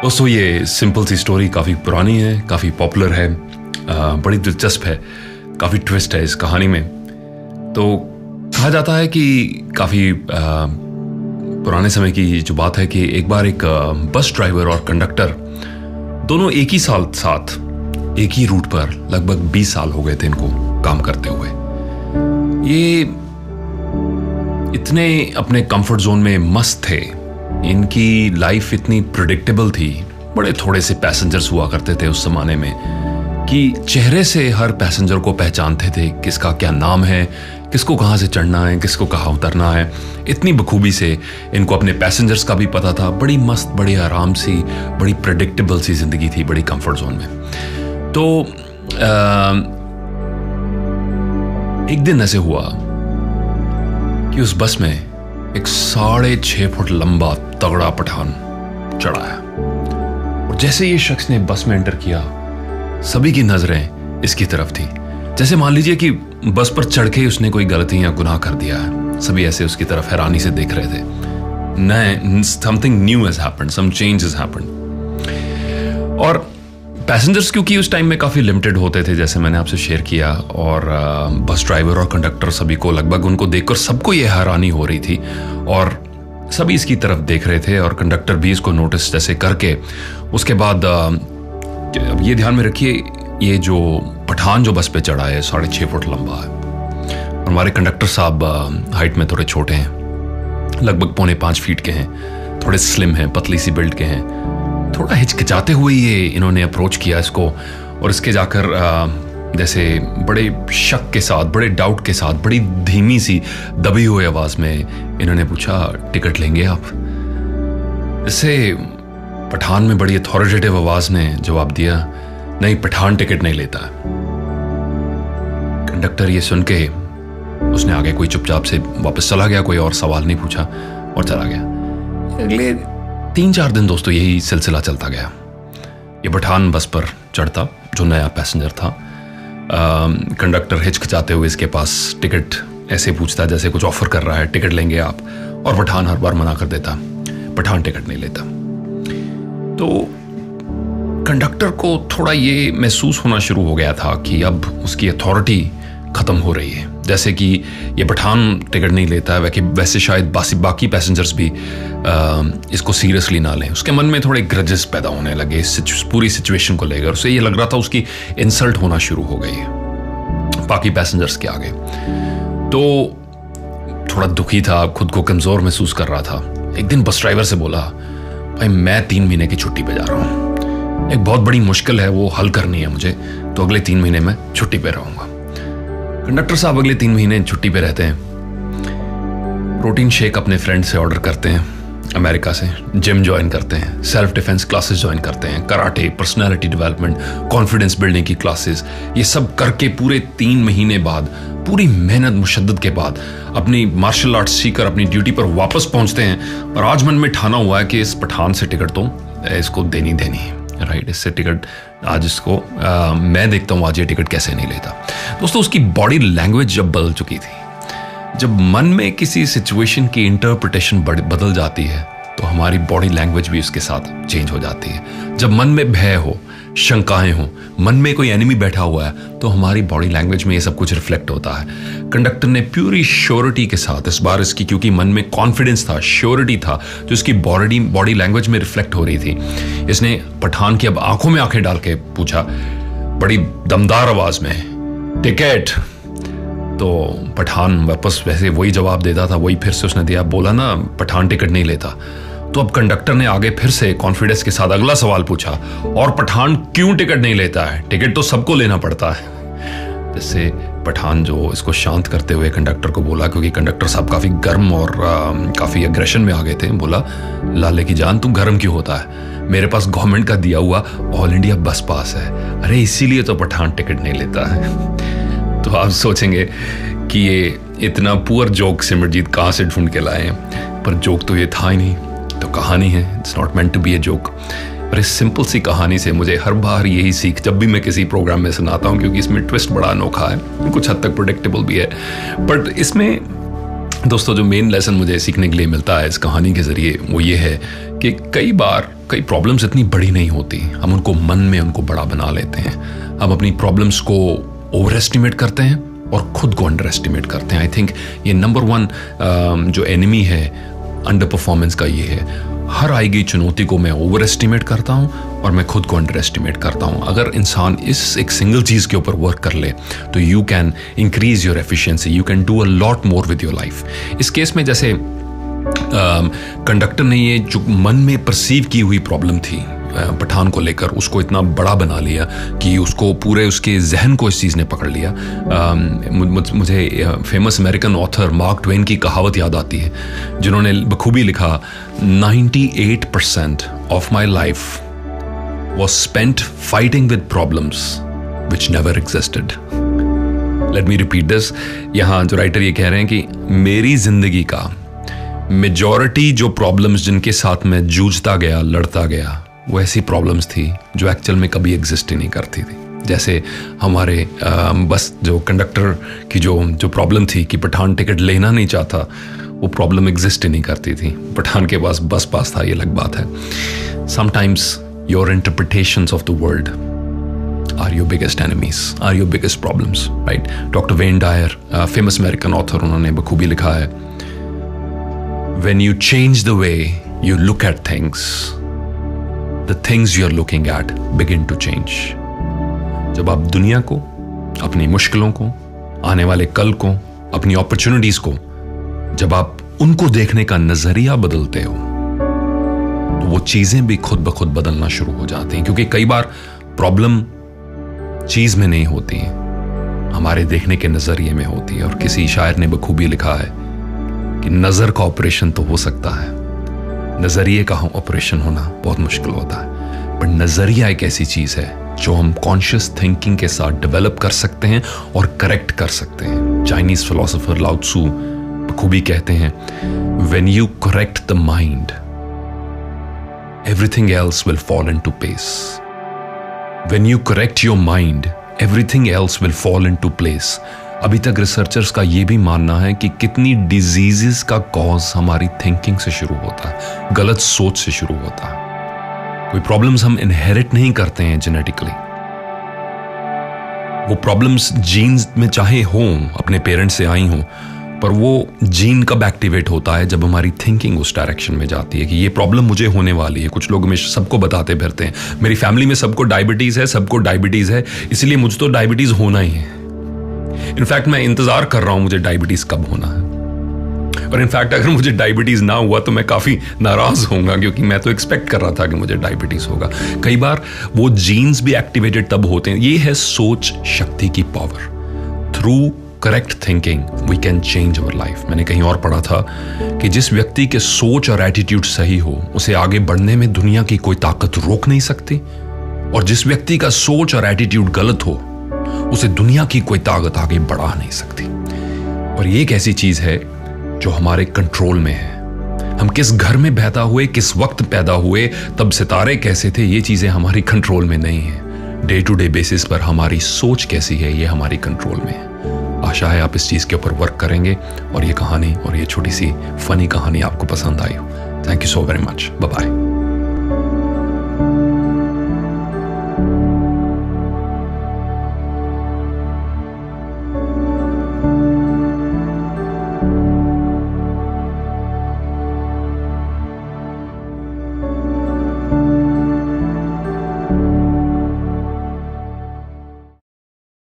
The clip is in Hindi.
दोस्तों ये सिंपल सी स्टोरी काफ़ी पुरानी है, काफ़ी पॉपुलर है, बड़ी दिलचस्प है, काफ़ी ट्विस्ट है इस कहानी में। तो कहा जाता है कि काफ़ी पुराने समय की जो बात है कि एक बार एक बस ड्राइवर और कंडक्टर दोनों एक ही साल साथ एक ही रूट पर लगभग 20 साल हो गए थे इनको काम करते हुए। ये इतने अपने कंफर्ट जोन में मस्त थे, इनकी लाइफ इतनी प्रिडिक्टेबल थी, बड़े थोड़े से पैसेंजर्स हुआ करते थे उस जमाने में कि चेहरे से हर पैसेंजर को पहचानते थे किसका क्या नाम है, किसको कहाँ से चढ़ना है, किसको कहाँ उतरना है। इतनी बखूबी से इनको अपने पैसेंजर्स का भी पता था। बड़ी मस्त, बड़ी आराम सी, बड़ी प्रेडिक्टेबल सी जिंदगी थी, बड़ी कंफर्ट जोन में। तो एक दिन ऐसे हुआ कि उस बस में एक 6.5 फुट लंबा तगड़ा पठान चढ़ा है और जैसे ये शख्स ने बस में एंटर किया, सभी की नजरें इसकी तरफ थी। जैसे मान लीजिए कि बस पर चढ़ के उसने कोई गलती या गुनाह कर दिया है। सभी ऐसे उसकी तरफ हैरानी से देख रहे थे। नए something new has happened, some change has happened. और पैसेंजर्स क्योंकि उस टाइम में काफ़ी लिमिटेड होते थे, जैसे मैंने आपसे शेयर किया, और बस ड्राइवर और कंडक्टर सभी को लगभग उनको देखकर सबको ये हैरानी हो रही थी और सभी इसकी तरफ देख रहे थे और कंडक्टर भी इसको नोटिस जैसे करके उसके बाद अब ये ध्यान में रखिए, ये जो पठान जो बस पे चढ़ा है 6.5 फुट लंबा है। हमारे कंडक्टर साहब हाइट में थोड़े छोटे हैं, लगभग 4.5 फीट के हैं, थोड़े स्लिम हैं, पतली सी बिल्ड के हैं। थोड़ा हिचकिचाते हुए ये इन्होंने अप्रोच किया इसको और इसके जाकर जैसे बड़े शक के साथ, बड़े डाउट के साथ, बड़ी धीमी सी दबी हुई आवाज में इन्होंने पूछा, टिकट लेंगे आप? इससे पठान में बड़ी अथॉरिटेटिव आवाज ने जवाब दिया, नहीं, पठान टिकट नहीं लेता। कंडक्टर ये सुन के उसने आगे कोई चुपचाप से वापस चला गया, कोई और सवाल नहीं पूछा और चला गया। अगले 3-4 दिन दोस्तों यही सिलसिला चलता गया। ये पठान बस पर चढ़ता, जो नया पैसेंजर था, कंडक्टर हिचकिचाते हुए इसके पास टिकट ऐसे पूछता जैसे कुछ ऑफर कर रहा है, टिकट लेंगे आप? और पठान हर बार मना कर देता, पठान टिकट नहीं लेता। तो कंडक्टर को थोड़ा ये महसूस होना शुरू हो गया था कि अब उसकी अथॉरिटी खत्म हो रही है, जैसे कि ये पठान टिकट नहीं लेता है, वैसे शायद बाकी पैसेंजर्स भी इसको सीरियसली ना लें। उसके मन में थोड़े ग्रजेस पैदा होने लगे इस पूरी सिचुएशन को लेकर। उसे ये लग रहा था उसकी इंसल्ट होना शुरू हो गई है बाकी पैसेंजर्स के आगे। तो थोड़ा दुखी था, खुद को कमज़ोर महसूस कर रहा था। एक दिन बस ड्राइवर से बोला, भाई मैं 3 महीने की छुट्टी पे जा रहा हूँ, एक बहुत बड़ी मुश्किल है वो हल करनी है मुझे, तो अगले 3 महीने में छुट्टी पे रहूँगा। कंडक्टर साहब अगले 3 महीने छुट्टी पे रहते हैं, प्रोटीन शेक अपने फ्रेंड से ऑर्डर करते हैं अमेरिका से, जिम ज्वाइन करते हैं, सेल्फ डिफेंस क्लासेस ज्वाइन करते हैं, karate, personality development, confidence building की क्लासेस, ये सब करके पूरे 3 महीने बाद, पूरी मेहनत मुशद्दत के बाद अपनी मार्शल आर्ट्स सीखकर अपनी ड्यूटी पर वापस पहुंचते हैं। और आज मन में ठाना हुआ है कि इस पठान से टिकट तो इसको देनी है, राइट? इससे टिकट आज इसको मैं देखता हूँ आज ये टिकट कैसे नहीं लेता। दोस्तों उसकी बॉडी लैंग्वेज जब बदल चुकी थी, जब मन में किसी सिचुएशन की इंटरप्रिटेशन बदल जाती है तो हमारी बॉडी लैंग्वेज भी उसके साथ चेंज हो जाती है। जब मन में भय हो, शंकाएं हो, मन में कोई एनिमी बैठा हुआ है, तो हमारी बॉडी लैंग्वेज में ये सब कुछ रिफ्लेक्ट होता है। कंडक्टर ने प्यूरी श्योरिटी के साथ इस बार इसकी, क्योंकि मन में कॉन्फिडेंस था, श्योरिटी था, जो इसकी बॉडी लैंग्वेज में रिफ्लेक्ट हो रही थी, इसने पठान की अब आंखों में आंखें डाल के पूछा बड़ी दमदार आवाज में, टिकट? तो पठान वापस वैसे वही जवाब देता था, वही फिर से उसने दिया, बोला ना पठान टिकट नहीं लेता। तो अब कंडक्टर ने आगे फिर से कॉन्फिडेंस के साथ अगला सवाल पूछा, और पठान क्यों टिकट नहीं लेता है? टिकट तो सबको लेना पड़ता है। जिससे पठान जो इसको शांत करते हुए कंडक्टर को बोला, क्योंकि कंडक्टर साहब काफ़ी गर्म और काफ़ी एग्रेशन में आ गए थे, बोला, लाले की जान तू गर्म क्यों होता है? मेरे पास गवर्नमेंट का दिया हुआ ऑल इंडिया बस पास है, अरे इसीलिए तो पठान टिकट नहीं लेता है। तो आप सोचेंगे कि ये इतना पुअर जोक सिमरजीत कहाँ से ढूंढ के लाए हैं, पर जोक तो ये था ही नहीं, तो कहानी है, it's not meant to be a joke. पर इस सिंपल सी कहानी से मुझे हर बार यही सीख जब भी मैं किसी प्रोग्राम में सुनाता हूँ, क्योंकि इसमें ट्विस्ट बड़ा अनोखा है, कुछ हद तक प्रेडिक्टेबल भी है, बट इसमें दोस्तों जो मेन लेसन मुझे सीखने के लिए मिलता है इस कहानी के जरिए वो ये है कि कई बार कई प्रॉब्लम्स इतनी बड़ी नहीं होती, हम उनको मन में उनको बड़ा बना लेते हैं। हम अपनी प्रॉब्लम्स को ओवर एस्टिमेट करते हैं और खुद को अंडर एस्टिमेट करते हैं। आई थिंक ये नंबर वन जो एनिमी है अंडर परफॉर्मेंस का ये है। हर आई गई चुनौती को मैं ओवर एस्टिमेट करता हूँ और मैं खुद को अंडर एस्टिमेट करता हूँ। अगर इंसान इस एक सिंगल चीज़ के ऊपर वर्क कर ले तो you can increase your efficiency, you can do a lot more with your life. इस केस में जैसे कंडक्टर ने ये जो मन में परसीव की हुई प्रॉब्लम थी पठान को लेकर, उसको इतना बड़ा बना लिया कि उसको पूरे उसके जहन को इस चीज़ ने पकड़ लिया। मुझे famous American author mark Twain की कहावत याद आती है, जिन्होंने बखूबी लिखा 98% of my life was spent fighting with problems which never existed. Let me repeat this. यहाँ जो राइटर ये कह रहे हैं कि मेरी जिंदगी का मेजॉरिटी जो प्रॉब्लम्स जिनके साथ मैं जूझता गया, लड़ता गया, वो ऐसी प्रॉब्लम्स थी जो एक्चुअल में कभी एग्जिस्ट ही नहीं करती थी। जैसे हमारे बस जो कंडक्टर की जो प्रॉब्लम थी कि पठान टिकट लेना नहीं चाहता, वो प्रॉब्लम एग्जिस्ट ही नहीं करती थी। पठान के पास बस पास था, ये अलग बात है। Sometimes your interpretations of the world are your biggest enemies, are your biggest problems, right. Doctor Wayne Dyer, famous American author, उन्होंने बखूबी लिखा है, when you change the way you look at things, the things you are looking at begin to change. जब आप दुनिया को, अपनी मुश्किलों को, आने वाले कल को, अपनी अपॉर्चुनिटीज को, जब आप उनको देखने का नजरिया बदलते हो तो वो चीजें भी खुद ब खुद बदलना शुरू हो जाती हैं। क्योंकि कई बार प्रॉब्लम चीज में नहीं होती है, हमारे देखने के नजरिए में होती है। और किसी शायर ने बखूबी लिखा है कि नजर का ऑपरेशन तो हो सकता है, नजरिए का ऑपरेशन होना बहुत मुश्किल होता है। पर नजरिया एक ऐसी चीज है जो हम कॉन्शियस थिंकिंग के साथ डेवलप कर सकते हैं और करेक्ट कर सकते हैं। चाइनीज फिलोसोफर लाओ त्सू बखूबी कहते हैं, when you correct the mind everything else will fall into place. When you correct your mind everything else will fall into place. अभी तक रिसर्चर्स का यह भी मानना है कि कितनी डिजीजेस का कॉज हमारी थिंकिंग से शुरू होता है, गलत सोच से शुरू होता है। कोई प्रॉब्लम्स हम इनहेरिट नहीं करते हैं जेनेटिकली, वो प्रॉब्लम्स जीन्स में चाहे हों, अपने पेरेंट्स से आई हों, पर वो जीन कब एक्टिवेट होता है? जब हमारी थिंकिंग उस डायरेक्शन में जाती है कि ये प्रॉब्लम मुझे होने वाली है। कुछ लोग हमेशा सबको बताते फिरते हैं, मेरी फैमिली में सबको डायबिटीज है, सबको डायबिटीज है, इसलिए मुझे तो डायबिटीज होना ही है। इनफैक्ट मैं इंतजार कर रहा हूं मुझे डायबिटीज कब होना है। और इनफैक्ट अगर मुझे डायबिटीज ना हुआ तो मैं काफी नाराज होऊंगा, क्योंकि मैं तो एक्सपेक्ट कर रहा था कि मुझे डायबिटीज होगा। कई बार वो जीन्स भी एक्टिवेटेड तब होते हैं। ये है सोच शक्ति की power. Through correct thinking we can change our life. मैंने कहीं और पढ़ा था कि जिस व्यक्ति के सोच और एटीट्यूड सही हो, उसे आगे बढ़ने में दुनिया की कोई ताकत रोक नहीं सकती। और जिस व्यक्ति का सोच और एटीट्यूड गलत हो, उसे दुनिया की कोई ताकत आगे बढ़ा नहीं सकती। और ये एक ऐसी चीज है जो हमारे कंट्रोल में है। हम किस घर में पैदा हुए, किस वक्त पैदा हुए, तब सितारे कैसे थे, ये चीजें हमारी कंट्रोल में नहीं है। डे टू डे बेसिस पर हमारी सोच कैसी है, ये हमारी कंट्रोल में है। आशा है आप इस चीज के ऊपर वर्क करेंगे और ये कहानी और ये छोटी सी फनी कहानी आपको पसंद आई हो। Thank you so very much. Bye bye.